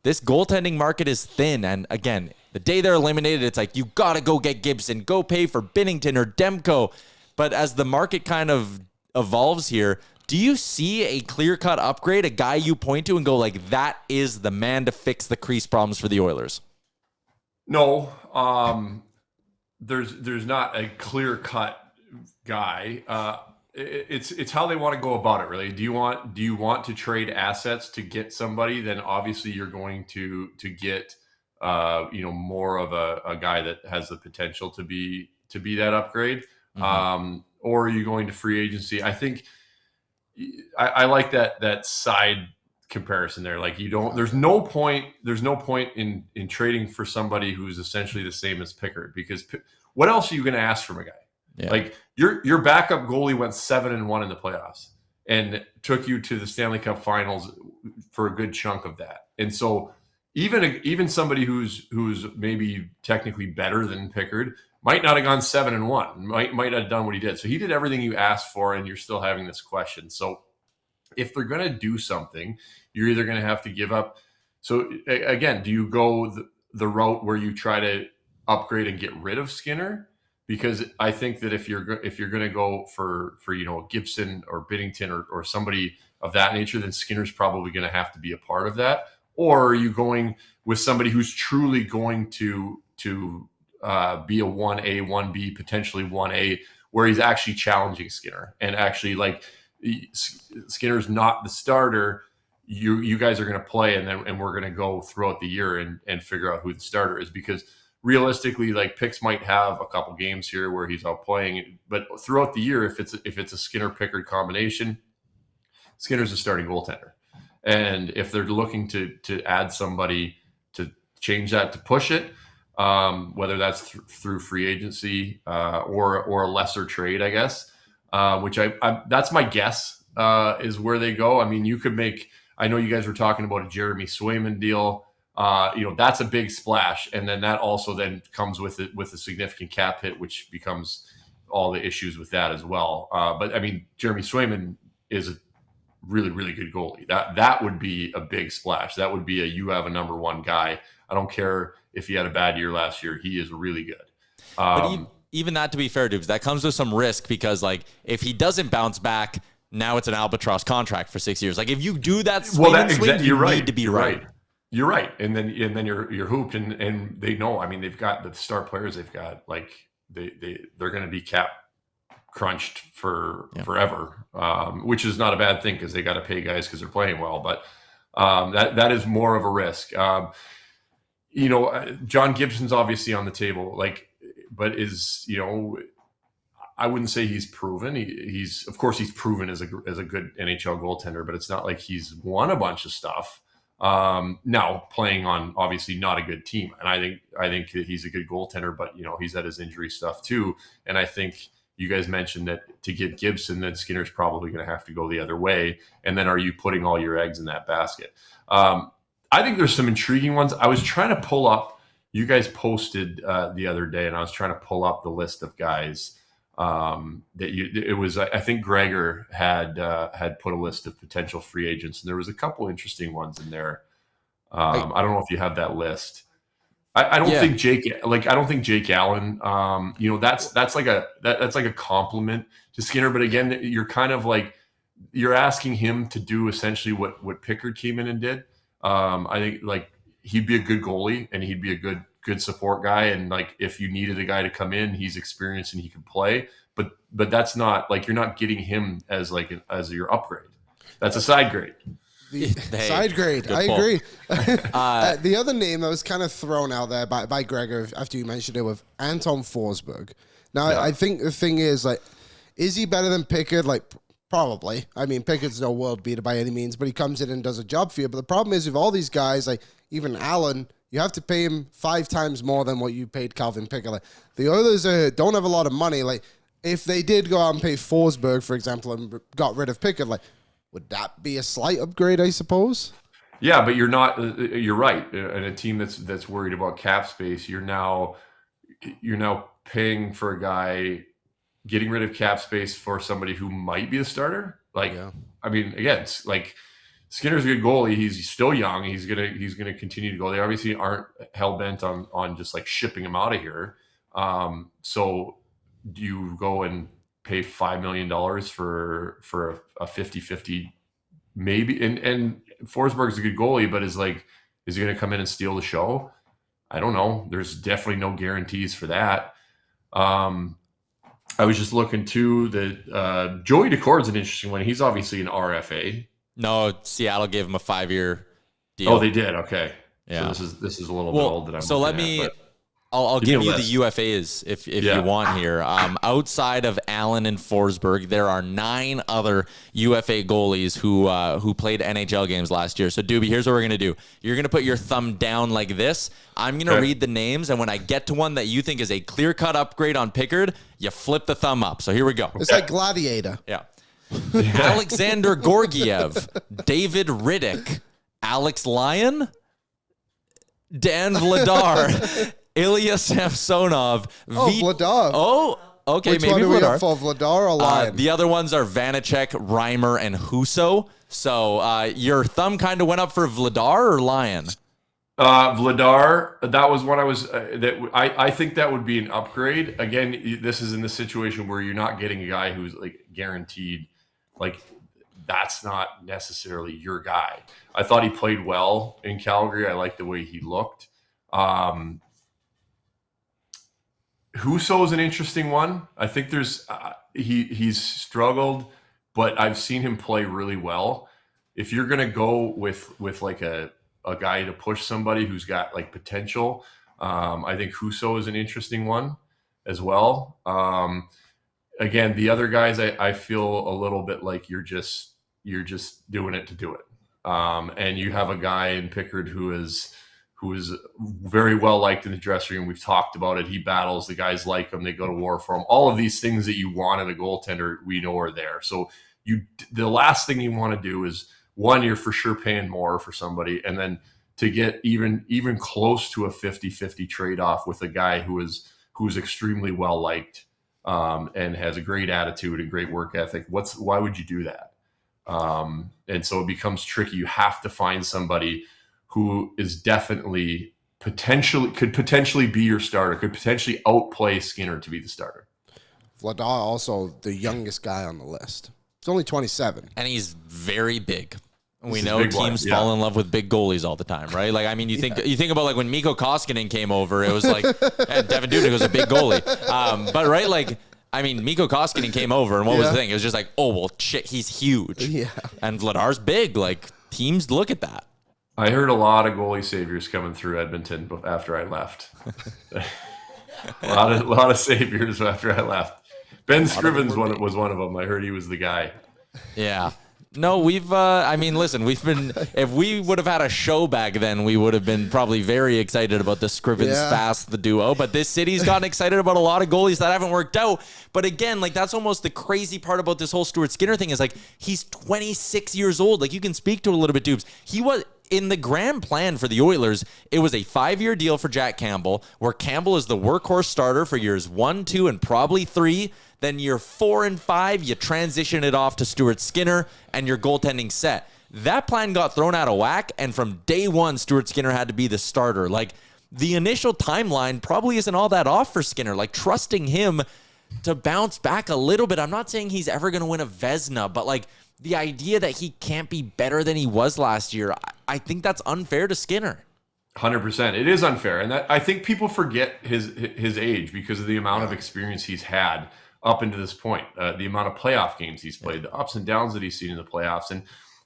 this goaltending market is thin. And again, the day they're eliminated, it's like, you got to go get Gibson, go pay for Binnington or Demko. But as the market kind of evolves here, do you see a clear-cut upgrade, a guy you point to and go like, that is the man to fix the crease problems for the Oilers? No, there's not a clear-cut guy. It's how they want to go about it, really. Do you want to trade assets to get somebody? Then obviously you're going to get more of a guy that has the potential to be that upgrade. Or are you going to free agency? I think I like that side comparison there. Like, there's no point in trading for somebody who's essentially the same as Pickard, because what else are you going to ask from a guy? Yeah. Like, your backup goalie went 7-1 in the playoffs and took you to the Stanley Cup Finals for a good chunk of that. And so even somebody who's maybe technically better than Pickard might not have gone 7-1, might not have done what he did. So he did everything you asked for, and you're still having this question. So if they're going to do something, you're either going to have to give up. So again, do you go the route where you try to upgrade and get rid of Skinner? Because I think that if you're going to go for Gibson or Binnington or somebody of that nature, then Skinner's probably going to have to be a part of that. Or are you going with somebody who's truly going to be a 1A, 1B, potentially 1A, where he's actually challenging Skinner and actually, like, Skinner's not the starter. You guys are going to play, and we're going to go throughout the year and figure out who the starter is, because realistically, like, Picks might have a couple games here where he's out playing, but throughout the year, if it's a Skinner-Pickard combination, Skinner's a starting goaltender. And if they're looking to add somebody to change that, to push it, whether that's through free agency or a lesser trade, I guess, which that's my guess is where they go. I mean, you could make. I know you guys were talking about a Jeremy Swayman deal. That's a big splash, and then that also then comes with a significant cap hit, which becomes all the issues with that as well. But I mean, Jeremy Swayman is a really, really good goalie. That would be a big splash. That would be you have a number one guy. I don't care if he had a bad year last year. He is really good. But even that, to be fair, Dubes, that comes with some risk, because, like, if he doesn't bounce back, now it's an albatross contract for 6 years. Like, if you do that swing, you need to be right. You're right, and then you're hooped, and they know. I mean, they've got the star players. They've got, like, they're going to be cap crunched for forever, which is not a bad thing, because they got to pay guys because they're playing well. But that is more of a risk. John Gibson's obviously on the table, like, but I wouldn't say he's proven. He's of course he's proven as a good NHL goaltender, but it's not like he's won a bunch of stuff. Now playing on obviously not a good team, and I think that he's a good goaltender, but he's had his injury stuff too. And I think you guys mentioned that to get Gibson, then Skinner's probably going to have to go the other way. And then are you putting all your eggs in that basket? I think there's some intriguing ones. I was trying to pull up. You guys posted the other day, and I was trying to pull up the list of guys I think Gregor had put a list of potential free agents, and there was a couple interesting ones in there. I don't know if you have that list. I don't think Jake Allen. That's like a compliment to Skinner, but again, you're kind of like you're asking him to do essentially what Pickard came in and did. I think, like, he'd be a good goalie, and he'd be a good support guy. And, like, if you needed a guy to come in, he's experienced and he can play. But that's not, like, you're not getting him as your upgrade. That's a side grade. Side grade. I agree. The other name that was kind of thrown out there by Gregor after you mentioned it with Anton Forsberg. Now, I think the thing is, like, is he better than Pickard? Like, probably. I mean, Pickard's no world beater by any means, but he comes in and does a job for you. But the problem is with all these guys, like even Allen, you have to pay him 5 times more than what you paid Calvin Pickard. Like, the Oilers don't have a lot of money. Like, if they did go out and pay Forsberg, for example, and got rid of Pickard, like, would that be a slight upgrade, I suppose? Yeah, but you're not. You're right. In a team that's worried about cap space, you're now paying for a guy, getting rid of cap space for somebody who might be the starter. Like, I mean, again, it's like Skinner's a good goalie. He's still young. He's gonna continue to go. They obviously aren't hell bent on just like shipping him out of here. So do you go and pay $5 million for a 50-50 maybe? And Forsberg's a good goalie, but is he going to come in and steal the show? I don't know. There's definitely no guarantees for that. I was just looking too that Joey Decord's an interesting one. He's obviously an RFA. No, Seattle gave him a 5-year deal. Oh, they did. Okay. Yeah. So this is a little bit old that I'm. So let me. I'll give you the UFAs if you want here. Outside of Allen and Forsberg, there are 9 other UFA goalies who played NHL games last year. So, Doobie, here's what we're going to do. You're going to put your thumb down like this. I'm going to read the names, and when I get to one that you think is a clear-cut upgrade on Pickard, you flip the thumb up. So here we go. It's like Gladiator. Yeah. Alexander Gorgiev, David Riddick, Alex Lyon, Dan Vladar, Ilya Samsonov. Vladar. Oh, okay. Which maybe one are we Vladar. up for, Vladar or Lyon? The other ones are Vanacek, Reimer, and Husso. So your thumb kind of went up for Vladar or Lyon? Vladar, that was what I was. I think that would be an upgrade. Again, this is in the situation where you're not getting a guy who's like guaranteed. Like that's not necessarily your guy. I thought he played well in Calgary. I liked the way he looked. Husso is an interesting one. I think there's he's struggled, but I've seen him play really well. If you're gonna go with like a guy to push somebody who's got like potential, I think Husso is an interesting one as well. Again, the other guys, I feel a little bit like you're just doing it to do it. And you have a guy in Pickard who is very well liked in the dressing room. We've talked about it. He battles. The guys like him. They go to war for him. All of these things that you want in a goaltender, we know are there. So the last thing you want to do is, one, you're for sure paying more for somebody, and then to get even close to a 50-50 trade-off with a guy who's extremely well liked and has a great attitude and great work ethic. Why would you do that? And so it becomes tricky. You have to find somebody who is definitely could potentially be your starter, could potentially outplay Skinner to be the starter. Vladar also the youngest guy on the list. He's only 27. And he's very big. We know teams fall in love with big goalies all the time, right? Like, I mean, you think about like when Mikko Koskinen came over, it was like Devan Dubnyk was a big goalie. But right, like, I mean, Mikko Koskinen came over, and what was the thing? It was just like, oh, well, shit, he's huge. Yeah. And Vladar's big. Like, teams look at that. I heard a lot of goalie saviors coming through Edmonton after I left. a lot of saviors after I left. Ben Scrivens was one of them. I heard he was the guy. Yeah. No, I mean, listen, if we would have had a show back then, we would have been probably very excited about the Scrivens Fast, the duo. But this city's gotten excited about a lot of goalies that haven't worked out. But again, like, that's almost the crazy part about this whole Stuart Skinner thing is like, he's 26 years old. Like, you can speak to it a little bit, Dubes. He was, in the grand plan for the Oilers, it was a 5-year deal for Jack Campbell, where Campbell is the workhorse starter for years 1, 2, and probably 3. Then year 4 and 5, you transition it off to Stuart Skinner, and your goaltending set. That plan got thrown out of whack, and from day one, Stuart Skinner had to be the starter. Like, the initial timeline probably isn't all that off for Skinner. Like, trusting him to bounce back a little bit. I'm not saying he's ever going to win a Vezina, but, like, the idea that he can't be better than he was last year, I think that's unfair to Skinner. 100%. It is unfair. And I think people forget his age because of the amount of experience he's had up into this point, the amount of playoff games he's played, the ups and downs that he's seen in the playoffs.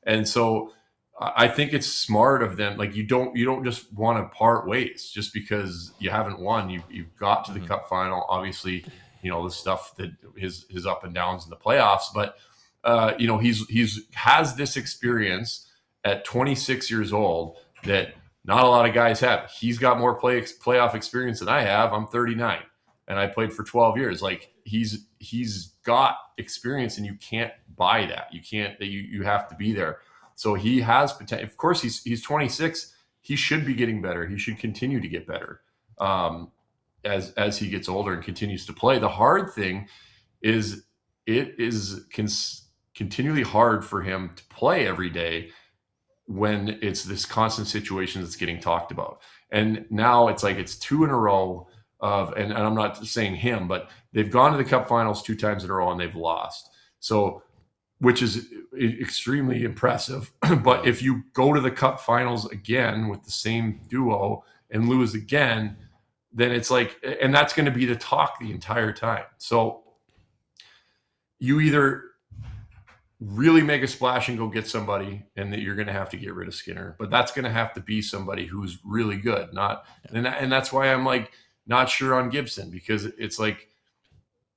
And so I think it's smart of them. Like, you don't just want to part ways just because you haven't won. You've got to the cup final, obviously, the stuff that his up and downs in the playoffs, but he's has this experience at 26 years old that not a lot of guys have. He's got more playoff experience than I have. I'm 39 and I played for 12 years. Like, he's got experience, and you can't buy that. You can't. You have to be there. So he has potential. Of course, he's 26. He should be getting better. He should continue to get better as he gets older and continues to play. The hard thing is it is continually hard for him to play every day when it's this constant situation that's getting talked about. And now it's like it's 2 in a row of, and I'm not saying him, but they've gone to the Cup finals 2 times in a row and they've lost. So, which is extremely impressive. But if you go to the Cup finals again with the same duo and lose again, then it's like, and that's going to be the talk the entire time. So you either really make a splash and go get somebody, and that you're going to have to get rid of Skinner, but that's going to have to be somebody who's really good. And that's why I'm like not sure on Gibson, because it's like,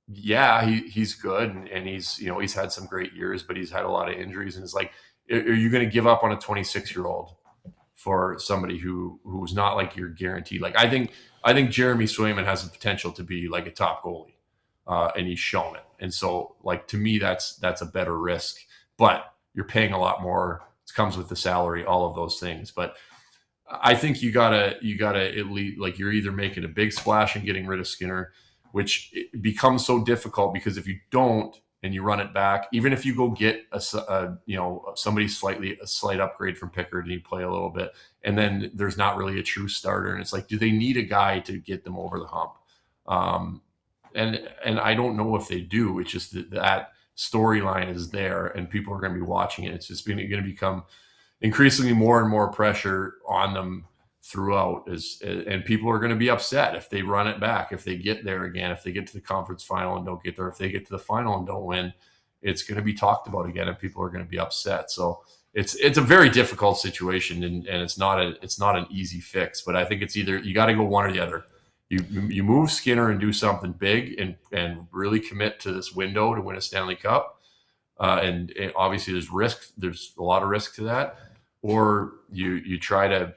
yeah, he's good, and he's, you know, he's had some great years, but he's had a lot of injuries, and it's like, are you going to give up on a 26-year-old for somebody who's not like you're guaranteed? Like I think Jeremy Swayman has the potential to be like a top goalie, and he's shown it. And so, like, to me, that's a better risk, but you're paying a lot more. It comes with the salary, all of those things. But I think you gotta at least, like, you're either making a big splash and getting rid of Skinner, which becomes so difficult because if you don't and you run it back, even if you go get somebody a slight upgrade from Pickard and you play a little bit, and then there's not really a true starter, and it's like, do they need a guy to get them over the hump? And I don't know if they do. It's just that storyline is there, and people are going to be watching it. It's just going to become increasingly more and more pressure on them throughout, and people are going to be upset if they run it back, if they get there again, if they get to the conference final and don't get there, if they get to the final and don't win. It's going to be talked about again, and people are going to be upset. So it's a very difficult situation, and it's not an easy fix. But I think it's either you got to go one or the other. You move Skinner and do something big and really commit to this window to win a Stanley Cup, and obviously there's risk. There's a lot of risk to that, or you try to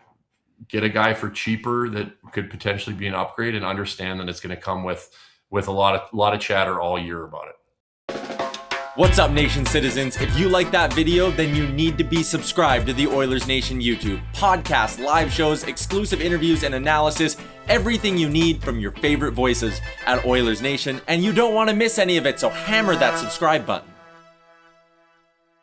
get a guy for cheaper that could potentially be an upgrade, and understand that it's going to come with a lot of chatter all year about it. What's up, Nation citizens? If you like that video, then you need to be subscribed to the Oilers Nation YouTube. Podcasts, live shows, exclusive interviews, and analysis. Everything you need from your favorite voices at Oilers Nation. And you don't want to miss any of it, so hammer that subscribe button.